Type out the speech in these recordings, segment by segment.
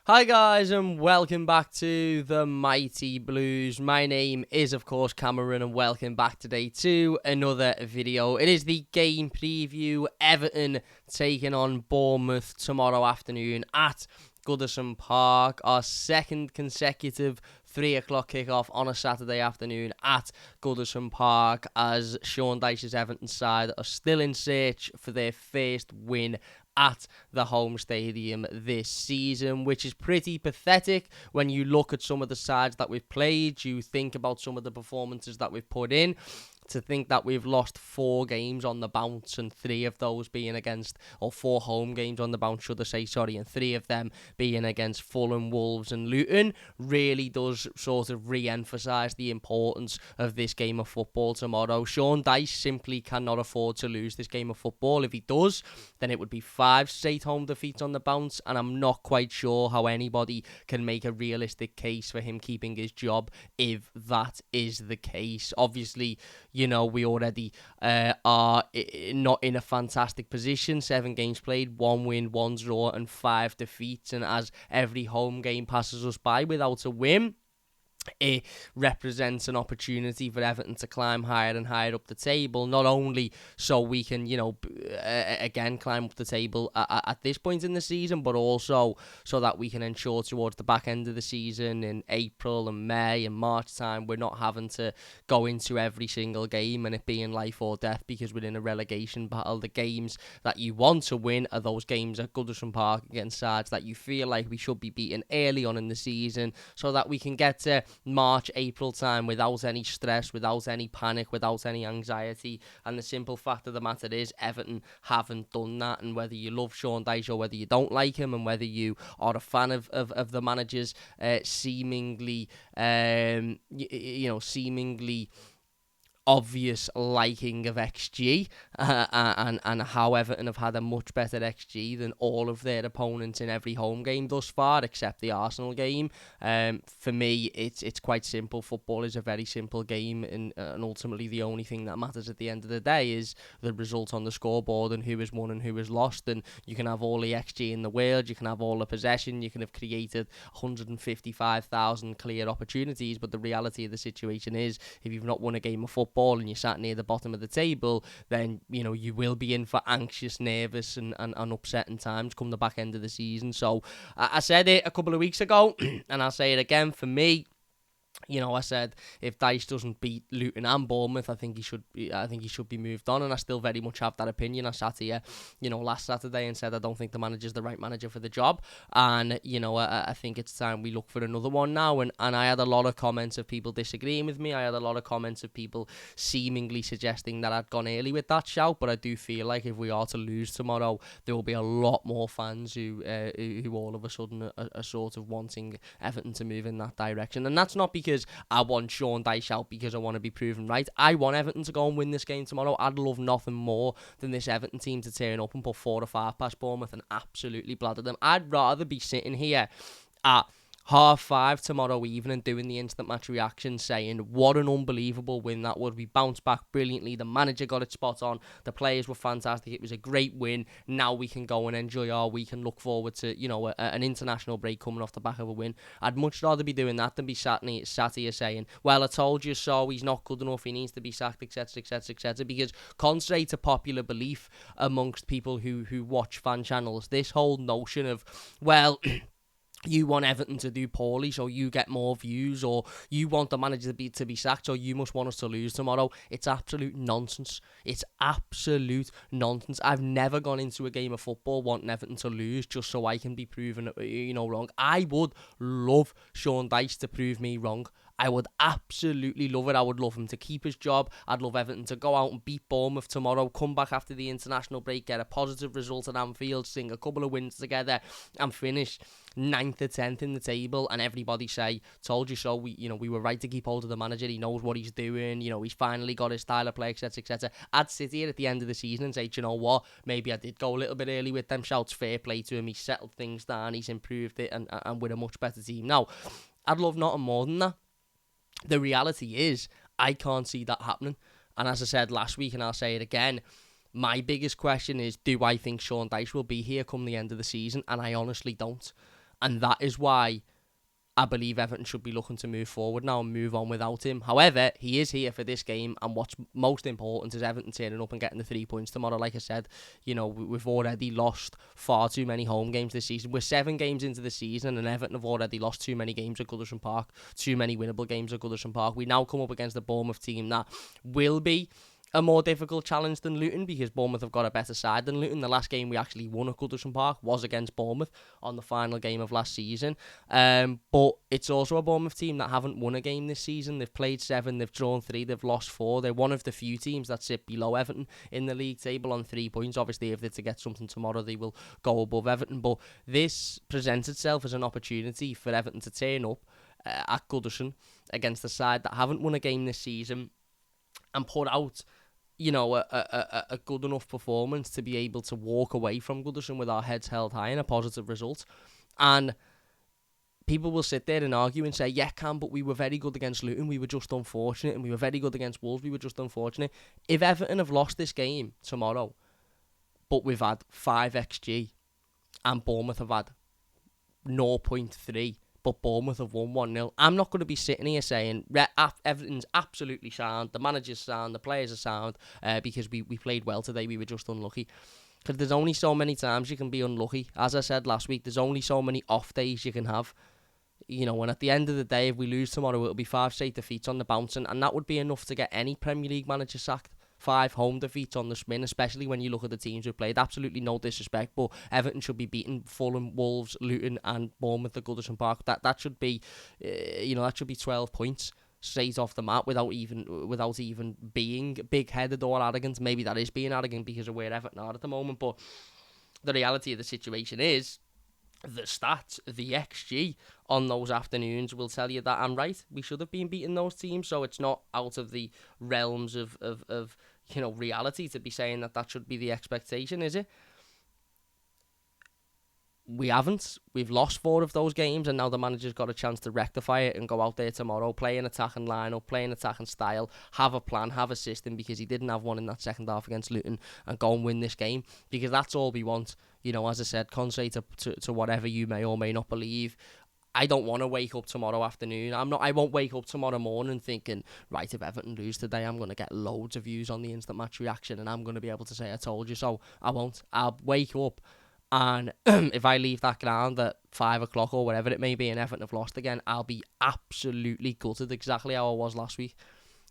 Hi guys and welcome back to the Mighty Blues. My name is of course Cameron and welcome back today to another video. It is the game preview. Everton taking on Bournemouth tomorrow afternoon at Goodison Park. Our second consecutive 3 o'clock kickoff on a Saturday afternoon at Goodison Park as Sean Dyche's Everton side are still in search for their first win at the home stadium this season, which is pretty pathetic when you look at some of the sides that we've played. You think about some of the performances that we've put in. To think that we've lost 4 games on the bounce and 3 of those being against, or 4 home games on the bounce, should I say, sorry, and 3 of them being against Fulham, Wolves and Luton really does sort of re-emphasise the importance of this game of football tomorrow. Sean Dyche simply cannot afford to lose this game of football. If he does, then it would be 5 straight home defeats on the bounce, and I'm not quite sure how anybody can make a realistic case for him keeping his job if that is the case. Obviously, you know, we already are not in a fantastic position. 7 games played, 1 win, 1 draw, and 5 defeats. And as every home game passes us by without a win, it represents an opportunity for Everton to climb higher and higher up the table, not only so we can, again, climb up the table at this point in the season, but also so that we can ensure towards the back end of the season in April and May and March time, we're not having to go into every single game and it being life or death because we're in a relegation battle. The games that you want to win are those games at Goodison Park against sides that you feel like we should be beating early on in the season so that we can get to March, April time without any stress, without any panic, without any anxiety. And the simple fact of the matter is Everton haven't done that. And whether you love Sean Dyche or whether you don't like him, and whether you are a fan of the manager's seemingly obvious liking of XG, and how Everton have had a much better XG than all of their opponents in every home game thus far, except the Arsenal game. For me, it's quite simple. Football is a very simple game, and ultimately the only thing that matters at the end of the day is the result on the scoreboard and who has won and who has lost. And you can have all the XG in the world, you can have all the possession, you can have created 155,000 clear opportunities, but the reality of the situation is, if you've not won a game of football and you're sat near the bottom of the table, then you will be in for anxious, nervous and upsetting times come the back end of the season. So I said it a couple of weeks ago and I'll say it again. For me, I said if Dyche doesn't beat Luton and Bournemouth, I think he should be moved on, and I still very much have that opinion. I sat here, last Saturday and said I don't think the manager's the right manager for the job, and I think it's time we look for another one now. And I had a lot of comments of people disagreeing with me. I had a lot of comments of people seemingly suggesting that I'd gone early with that shout, but I do feel like if we are to lose tomorrow, there will be a lot more fans who all of a sudden are sort of wanting Everton to move in that direction, and that's not because I want Sean Dyche out because I want to be proven right. I want Everton to go and win this game tomorrow. I'd love nothing more than this Everton team to turn up and put 4 or 5 past Bournemouth and absolutely blather them. I'd rather be sitting here at 5:30 tomorrow evening doing the instant match reaction saying what an unbelievable win that was. We bounced back brilliantly, the manager got it spot on, the players were fantastic, it was a great win. Now we can go and enjoy our week and look forward to an international break coming off the back of a win. I'd much rather be doing that than be sat here saying, well, I told you so, he's not good enough, he needs to be sacked, etc, etc, etc. Because contrary to popular belief amongst people who watch fan channels, this whole notion of, well, you want Everton to do poorly so you get more views, or you want the manager to be sacked so you must want us to lose tomorrow. It's absolute nonsense. It's absolute nonsense. I've never gone into a game of football wanting Everton to lose just so I can be proven wrong. I would love Sean Dyche to prove me wrong. I would absolutely love it. I would love him to keep his job. I'd love Everton to go out and beat Bournemouth tomorrow, come back after the international break, get a positive result at Anfield, sing a couple of wins together and finish 9th or 10th in the table, and everybody say, told you so. We were right to keep hold of the manager. He knows what he's doing. He's finally got his style of play, etc, etc. I'd sit here at the end of the season and say, do you know what? Maybe I did go a little bit early with them shouts. Fair play to him. He's settled things down. He's improved it, and we're a much better team now. I'd love nothing more than that. The reality is, I can't see that happening. And as I said last week, and I'll say it again, my biggest question is, do I think Sean Dyche will be here come the end of the season? And I honestly don't. And that is why I believe Everton should be looking to move forward now and move on without him. However, he is here for this game, and what's most important is Everton turning up and getting the 3 points tomorrow. Like I said, we've already lost far too many home games this season. We're 7 games into the season, and Everton have already lost too many games at Goodison Park, too many winnable games at Goodison Park. We now come up against the Bournemouth team that will be a more difficult challenge than Luton, because Bournemouth have got a better side than Luton. The last game we actually won at Goodison Park was against Bournemouth on the final game of last season. But it's also a Bournemouth team that haven't won a game this season. They've played 7, they've drawn 3, they've lost 4. They're one of the few teams that sit below Everton in the league table on 3 points. Obviously, if they're to get something tomorrow, they will go above Everton. But this presents itself as an opportunity for Everton to turn up at Goodison against a side that haven't won a game this season and put out a good enough performance to be able to walk away from Goodison with our heads held high and a positive result. And people will sit there and argue and say, yeah, Cam, but we were very good against Luton, we were just unfortunate, and we were very good against Wolves, we were just unfortunate. If Everton have lost this game tomorrow, but we've had 5 XG, and Bournemouth have had 0.3, but Bournemouth have won 1-0. I'm not going to be sitting here saying Everton's absolutely sound, the manager's sound, the players are sound, because we played well today, we were just unlucky. Because there's only so many times you can be unlucky. As I said last week, there's only so many off days you can have. And at the end of the day, if we lose tomorrow, it'll be 5 straight defeats on the bounce, and that would be enough to get any Premier League manager sacked. 5 home defeats on the spin, especially when you look at the teams we've played. Absolutely no disrespect, but Everton should be beating Fulham, Wolves, Luton, and Bournemouth at Goodison Park. That should be, that should be 12 points straight off the mat without even being big-headed or arrogant. Maybe that is being arrogant because of where Everton are at the moment, but the reality of the situation is, the stats, the XG on those afternoons will tell you that I'm right. We should have been beating those teams, so it's not out of the realms of reality to be saying that should be the expectation, is it? We haven't. We've lost 4 of those games, and now the manager's got a chance to rectify it and go out there tomorrow, play an attacking lineup, play an attacking style, have a plan, have a system, because he didn't have one in that second half against Luton, and go and win this game, because that's all we want. As I said, contrary to whatever you may or may not believe, I don't want to wake up tomorrow afternoon. I won't wake up tomorrow morning thinking, right, if Everton lose today, I'm going to get loads of views on the instant match reaction, and I'm going to be able to say I told you so. I won't. I'll wake up, and if I leave that ground at 5 o'clock or whatever it may be and Everton have lost again, I'll be absolutely gutted, exactly how I was last week.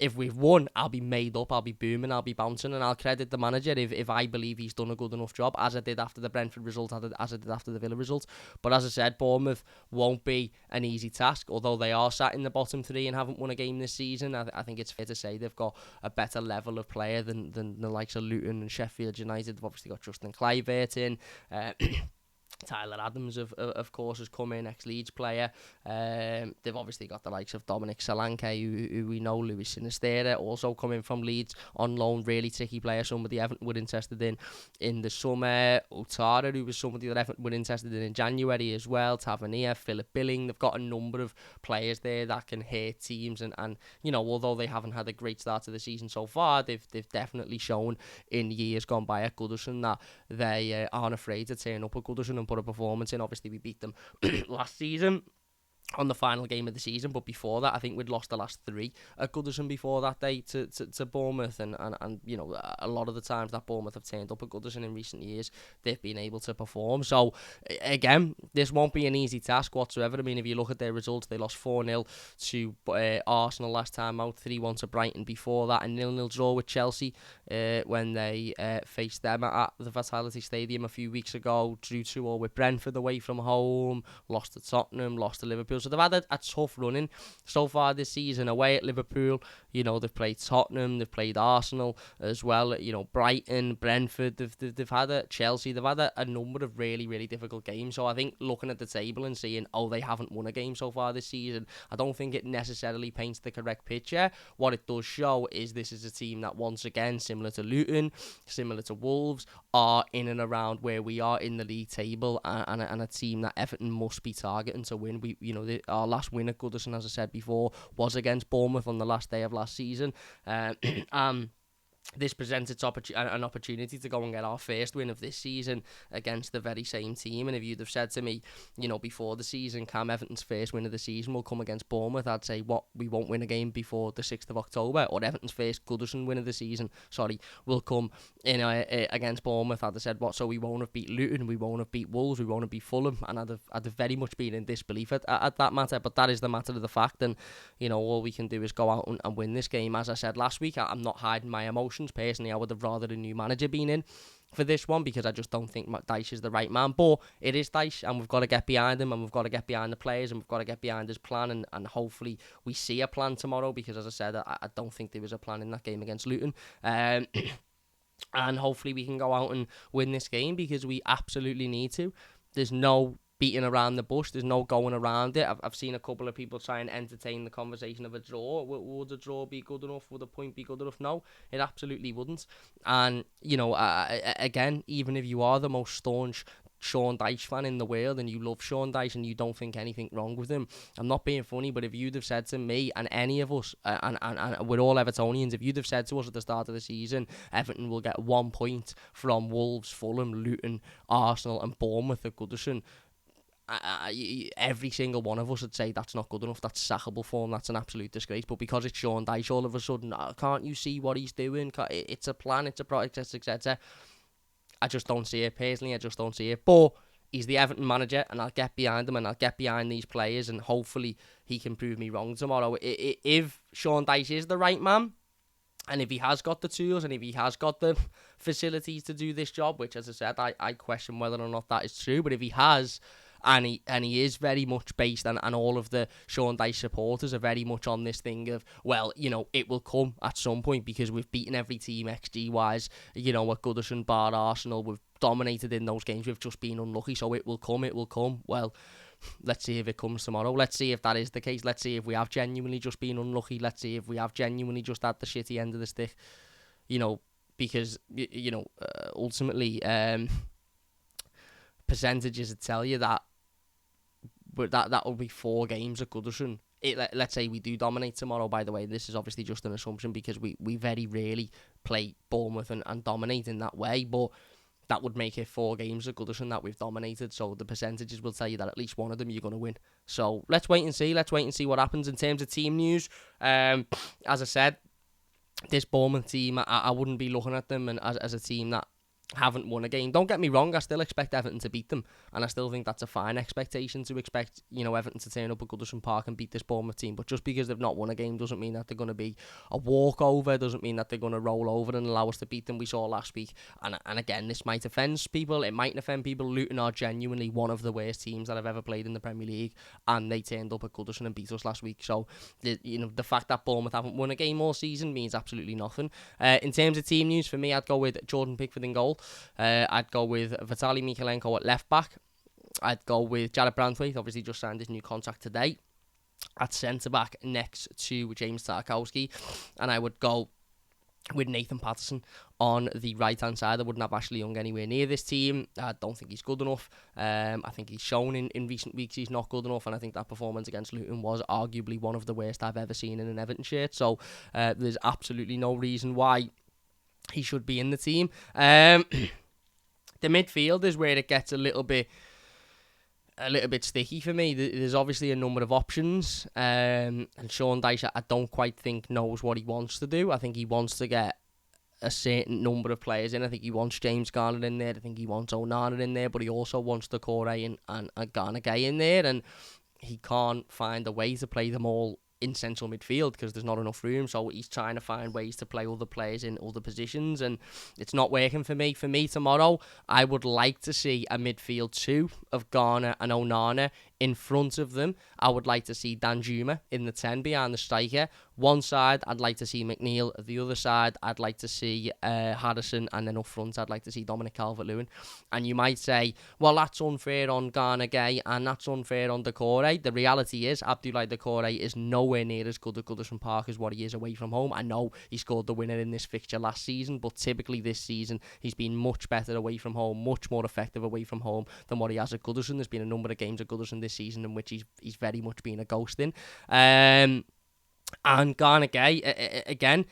If we've won, I'll be made up, I'll be booming, I'll be bouncing, and I'll credit the manager if I believe he's done a good enough job, as I did after the Brentford result, as I did after the Villa result. But as I said, Bournemouth won't be an easy task, although they are sat in the bottom 3 and haven't won a game this season. I think it's fair to say they've got a better level of player than the likes of Luton and Sheffield United. They've obviously got Justin Kluivert in. Tyler Adams, of course, has come in, ex-Leeds player. They've obviously got the likes of Dominic Solanke, who we know, Luis Sinisterra, also coming from Leeds on loan, really tricky player, somebody Everton were interested in the summer. Ouattara, who was somebody that Everton were interested in January as well. Tavernier, Philip Billing. They've got a number of players there that can hurt teams, and although they haven't had a great start to the season so far, they've definitely shown in years gone by at Goodison that they aren't afraid to turn up at Goodison and put a performance in. Obviously, we beat them last season on the final game of the season, but before that, I think we'd lost the last 3 at Goodison before that day to Bournemouth, and a lot of the times that Bournemouth have turned up at Goodison in recent years, they've been able to perform. So again, this won't be an easy task whatsoever. I mean, if you look at their results, they lost 4-0 to Arsenal last time out, 3-1 to Brighton before that, a 0-0 draw with Chelsea when they faced them at the Vitality Stadium a few weeks ago, drew 2-2 with Brentford away from home, lost to Tottenham, lost to Liverpool. So they've had a tough running so far this season. Away at Liverpool, they've played Tottenham, they've played Arsenal as well, Brighton, Brentford, they've had Chelsea, they've had a number of really, really difficult games. So I think looking at the table and seeing, they haven't won a game so far this season, I don't think it necessarily paints the correct picture. What it does show is this is a team that, once again, similar to Luton, similar to Wolves, are in and around where we are in the league table, and a team that Everton must be targeting to win. Our last win at Goodison, as I said before, was against Bournemouth on the last day of last season. this presents an opportunity to go and get our first win of this season against the very same team. And if you'd have said to me, before the season, Cam Everton's first win of the season will come against Bournemouth, I'd say, we won't win a game before the 6th of October. Or Everton's first Goodison win of the season, will come in against Bournemouth. I'd have said, so we won't have beat Luton, we won't have beat Wolves, we won't have beat Fulham. And I'd have very much been in disbelief at that matter. But that is the matter of the fact. And, all we can do is go out and win this game. As I said last week, I'm not hiding my emotions. Personally, I would have rather a new manager been in for this one, because I just don't think Dyche is the right man. But it is Dyche, and we've got to get behind him, and we've got to get behind the players, and we've got to get behind his plan, and hopefully we see a plan tomorrow, because as I said, I don't think there was a plan in that game against Luton. And hopefully we can go out and win this game, because we absolutely need to. There's no beating around the bush. There's no going around it. I've seen a couple of people try and entertain the conversation of a draw. Would a draw be good enough? Would a point be good enough? No, it absolutely wouldn't. And, again, even if you are the most staunch Sean Dyche fan in the world, and you love Sean Dyche and you don't think anything wrong with him, I'm not being funny, but if you'd have said to me and any of us, and we're all Evertonians, if you'd have said to us at the start of the season, Everton will get 1 point from Wolves, Fulham, Luton, Arsenal and Bournemouth at Goodison, every single one of us would say that's not good enough, that's sackable form, that's an absolute disgrace. But because it's Sean Dyche, all of a sudden, can't you see what he's doing? It's a plan, it's a project, etc. I just don't see it. Personally, I just don't see it. But he's the Everton manager, and I'll get behind him, and I'll get behind these players, and hopefully he can prove me wrong tomorrow. If Sean Dyche is the right man, and if he has got the tools, and if he has got the facilities to do this job, which, as I said, I question whether or not that is true, but if he has, and he is very much based, and all of the Sean Dyche supporters are very much on this thing of, well, it will come at some point, because we've beaten every team XG-wise, at Goodison, bar Arsenal, we've dominated in those games, we've just been unlucky, so it will come. Well, let's see if it comes tomorrow. Let's see if that is the case. Let's see if we have genuinely just been unlucky. Let's see if we have genuinely just had the shitty end of the stick, because, ultimately, percentages would tell you that, but that will be 4 games at Goodison. Let's say we do dominate tomorrow, by the way. This is obviously just an assumption, because we very rarely play Bournemouth and dominate in that way, but that would make it 4 games at Goodison that we've dominated, so the percentages will tell you that at least one of them you're going to win. So let's wait and see. Let's wait and see what happens in terms of team news. As I said, this Bournemouth team, I wouldn't be looking at them and as a team that haven't won a game. Don't get me wrong, I still expect Everton to beat them, and I still think that's a fine expectation to expect, Everton to turn up at Goodison Park and beat this Bournemouth team. But just because they've not won a game doesn't mean that they're going to be a walkover, doesn't mean that they're going to roll over and allow us to beat them. We saw last week, and again, this might offend people, it mightn't offend people. Luton are genuinely one of the worst teams that I've ever played in the Premier League, and they turned up at Goodison and beat us last week. So the fact that Bournemouth haven't won a game all season means absolutely nothing. In terms of team news, for me, I'd go with Jordan Pickford in goal. I'd go with Vitaly Mykolenko at left back. I'd go with Jared Branthwaite, obviously just signed his new contract today, at centre back next to James Tarkowski. And I would go with Nathan Patterson on the right hand side. I wouldn't have Ashley Young anywhere near this team. I don't think he's good enough. I think he's shown in recent weeks he's not good enough, and I think that performance against Luton was arguably one of the worst I've ever seen in an Everton shirt. So there's absolutely no reason why he should be in the team. The midfield is where it gets a little bit sticky for me. There's obviously a number of options, and Sean Dyche, I don't quite think knows what he wants to do. I think he wants to get a certain number of players in. I think he wants James Garner in there. I think he wants Onana in there, but he also wants Decore and Garner Gay in there, and he can't find a way to play them all in central midfield because there's not enough room. So he's trying to find ways to play other players in other positions, and it's not working for me. For me tomorrow, I would like to see a midfield 2 of Garner and Onana. In front of them, I would like to see Danjuma in the 10 behind the striker. One side, I'd like to see McNeil. The other side, I'd like to see Harrison. And then up front, I'd like to see Dominic Calvert-Lewin. And you might say, well, that's unfair on Garner Gay and that's unfair on Decore. The reality is, Abdoulaye Decore is nowhere near as good at Goodison Park as what he is away from home. I know he scored the winner in this fixture last season, but typically this season, he's been much better away from home, much more effective away from home than what he has at Goodison. There's been a number of games at Goodison this season in which he's very much been a ghost in. And Garner Gay, again,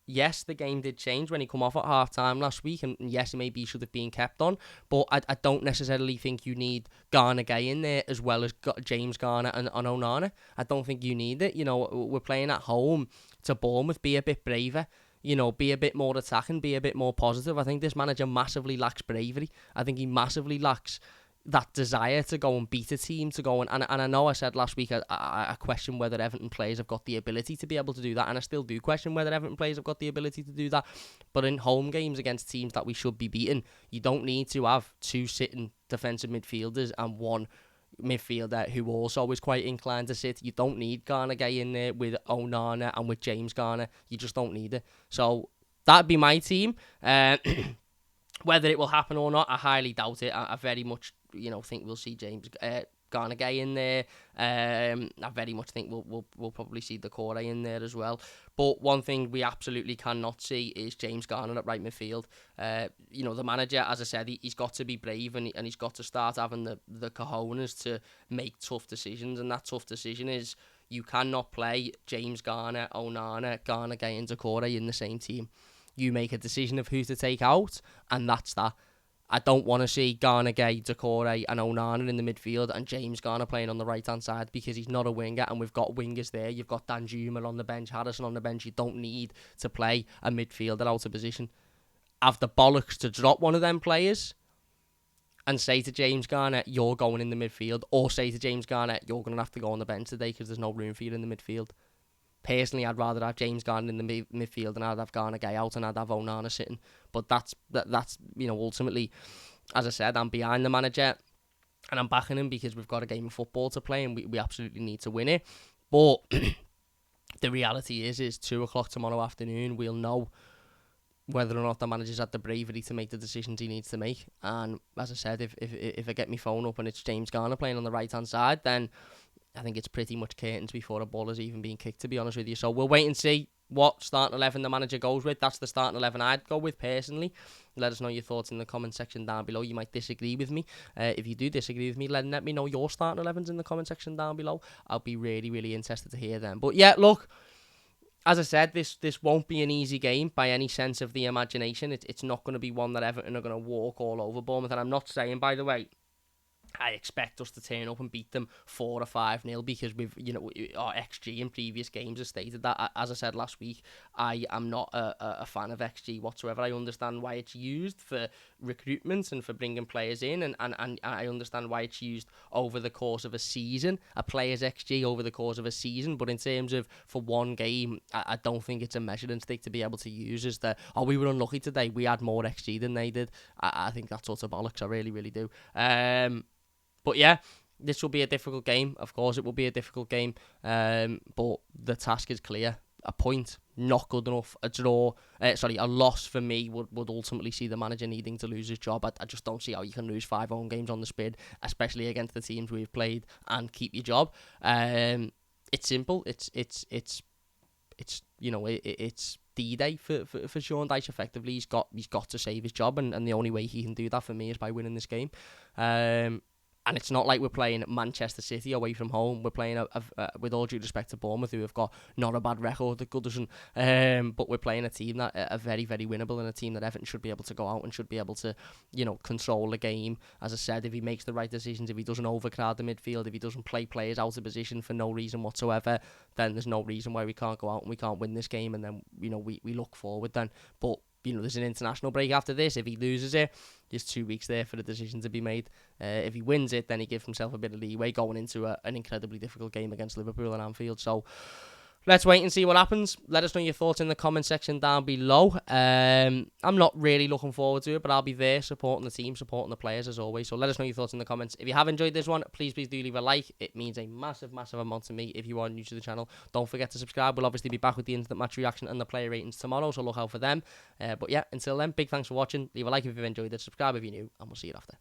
yes, the game did change when he come off at half-time last week, and yes, maybe he should have been kept on, but I don't necessarily think you need Garner Gay in there as well as James Garner and Onana. I don't think you need it. We're playing at home to Bournemouth. Be a bit braver. Be a bit more attacking, be a bit more positive. I think this manager massively lacks bravery. I think he massively lacks that desire to go and beat a team, to go and I know I said last week I question whether Everton players have got the ability to be able to do that, and I still do question whether Everton players have got the ability to do that. But in home games against teams that we should be beating, you don't need to have two sitting defensive midfielders and one midfielder who also is quite inclined to sit. You don't need Garner Gay in there with Onana and with James Garner. You just don't need it. So that'd be my team. Whether it will happen or not, I highly doubt it. I very much, think we'll see James Garner Gay in there. I very much think we'll probably see Decore in there as well. But one thing we absolutely cannot see is James Garner at right midfield. The manager, as I said, he's got to be brave and he's got to start having the cojones to make tough decisions. And that tough decision is you cannot play James Garner, Onana, Garner Gay and Decore in the same team. You make a decision of who to take out, and that's that. I don't want to see Garner Gay, Decore and Onana in the midfield and James Garner playing on the right-hand side because he's not a winger, and we've got wingers there. You've got Danjuma on the bench, Harrison on the bench. You don't need to play a midfielder out of position. Have the bollocks to drop one of them players and say to James Garner, you're going in the midfield, or say to James Garner, you're going to have to go on the bench today because there's no room for you in the midfield. Personally, I'd rather have James Garner in the midfield and I'd have Garner Gay out and I'd have Onana sitting. But that's ultimately, as I said, I'm behind the manager and I'm backing him because we've got a game of football to play and we absolutely need to win it. But the reality is 2 o'clock tomorrow afternoon, we'll know whether or not the manager's had the bravery to make the decisions he needs to make. And as I said, if I get my phone up and it's James Garner playing on the right-hand side, then I think it's pretty much curtains before a ball is even being kicked, to be honest with you. So we'll wait and see what starting 11 the manager goes with. That's the starting 11 I'd go with personally. Let us know your thoughts in the comment section down below. You might disagree with me. If you do disagree with me, let me know your starting 11s in the comment section down below. I'll be really, really interested to hear them. But yeah, look, as I said, this won't be an easy game by any sense of the imagination. It's not going to be one that Everton are going to walk all over Bournemouth. And I'm not saying, by the way, I expect us to turn up and beat them 4 or 5-0 because our XG in previous games has stated that. As I said last week, I am not a fan of XG whatsoever. I understand why it's used for recruitment and for bringing players in, and I understand why it's used over the course of a season, a player's XG over the course of a season. But in terms of for one game, I don't think it's a measuring stick to be able to use as we were unlucky today, we had more XG than they did. I think that's utter bollocks. I really, really do. But yeah, this will be a difficult game. Of course, it will be a difficult game. But the task is clear. A point, not good enough. A loss for me would ultimately see the manager needing to lose his job. I just don't see how you can lose 5 home games on the spin, especially against the teams we've played, and keep your job. It's simple. It's D-Day for Sean Dyche. Effectively, he's got to save his job, and the only way he can do that for me is by winning this game. And it's not like we're playing Manchester City away from home. We're playing, with all due respect to Bournemouth, who have got not a bad record at Goodison. But we're playing a team that are very, very winnable, and a team that Everton should be able to go out and should be able to, control the game. As I said, if he makes the right decisions, if he doesn't overcrowd the midfield, if he doesn't play players out of position for no reason whatsoever, then there's no reason why we can't go out and we can't win this game. And then, we look forward then. But there's an international break after this. If he loses it, there's 2 weeks there for the decision to be made. If he wins it, then he gives himself a bit of leeway going into an incredibly difficult game against Liverpool and Anfield. So let's wait and see what happens. Let us know your thoughts in the comment section down below. I'm not really looking forward to it, but I'll be there supporting the team, supporting the players as always. So let us know your thoughts in the comments. If you have enjoyed this one, please do leave a like. It means a massive, massive amount to me. If you are new to the channel, don't forget to subscribe. We'll obviously be back with the instant match reaction and the player ratings tomorrow, so look out for them. But yeah, until then, big thanks for watching. Leave a like if you've enjoyed it, subscribe if you're new, and we'll see you after.